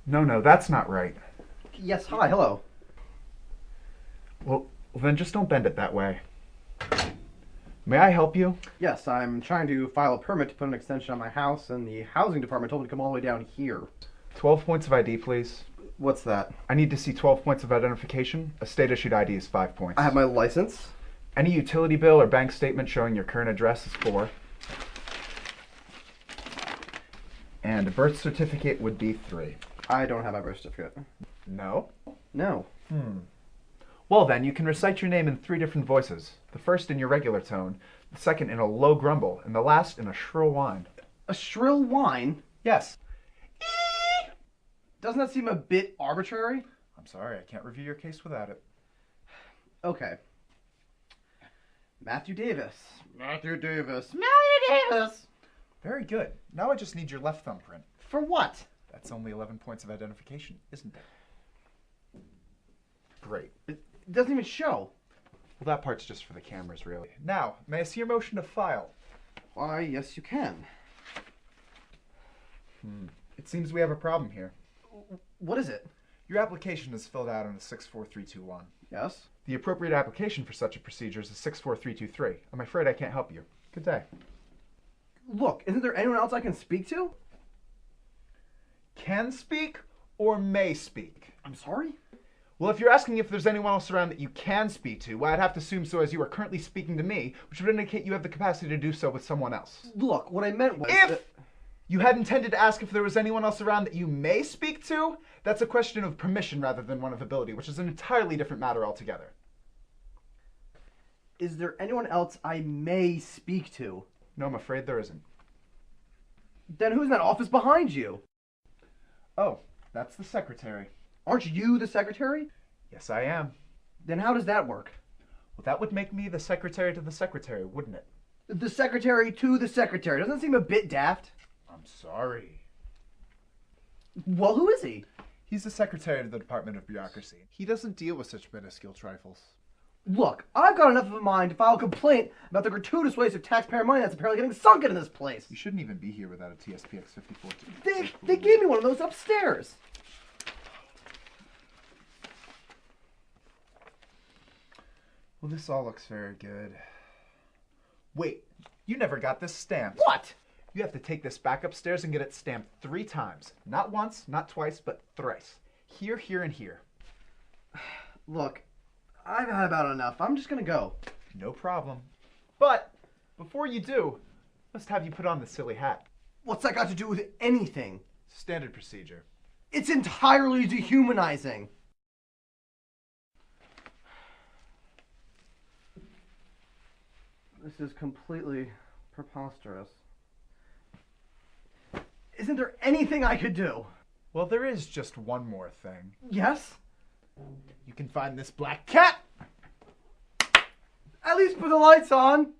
No, that's not right. Yes, hi, hello. Well, then just don't bend it that way. May I help you? Yes, I'm trying to file a permit to put an extension on my house, and the housing department told me to come all the way down here. 12 points of ID, please. What's that? I need to see 12 points of identification. A state-issued ID is 5 points. I have my license. Any utility bill or bank statement showing your current address is 4. And a birth certificate would be 3. I don't have my birth certificate. No? No. Well then, you can recite your name in 3 different voices. The first in your regular tone, the second in a low grumble, and the last in a shrill whine. A shrill whine? Yes. Doesn't that seem a bit arbitrary? I'm sorry, I can't review your case without it. Okay. Matthew Davis. Matthew Davis. Very good. Now I just need your left thumbprint. For what? That's only 11 points of identification, isn't it? Great. It doesn't even show. Well, that part's just for the cameras, really. Now, may I see your motion to file? Why, yes you can. It seems we have a problem here. What is it? Your application is filled out on a 64321. Yes? The appropriate application for such a procedure is a 64323. I'm afraid I can't help you. Good day. Look, isn't there anyone else I can speak to? Can speak or may speak? I'm sorry? Well, if you're asking if there's anyone else around that you can speak to, well, I'd have to assume so, as you are currently speaking to me, which would indicate you have the capacity to do so with someone else. Look, what I meant was... If you had intended to ask if there was anyone else around that you may speak to, that's a question of permission rather than one of ability, which is an entirely different matter altogether. Is there anyone else I may speak to? No, I'm afraid there isn't. Then who's in that office behind you? Oh, that's the secretary. Aren't you the secretary? Yes, I am. Then how does that work? Well, that would make me the secretary to the secretary, wouldn't it? The secretary to the secretary. Doesn't that seem a bit daft? I'm sorry. Well, who is he? He's the secretary to the Department of Bureaucracy. He doesn't deal with such minuscule trifles. Look, I've got enough of a mind to file a complaint about the gratuitous waste of taxpayer money that's apparently getting sunk into this place. You shouldn't even be here without a TSPX 54. They gave me one of those upstairs. Well, this all looks very good. Wait, you never got this stamped. What? You have to take this back upstairs and get it stamped 3 times. Not once, not twice, but thrice. Here, here, and here. Look, I've had about enough. I'm just gonna go. No problem. But, before you do, I must have you put on the silly hat. What's that got to do with anything? Standard procedure. It's entirely dehumanizing. This is completely preposterous. Isn't there anything I could do? Well, there is just one more thing. Yes? You can find this black cat! At least put the lights on.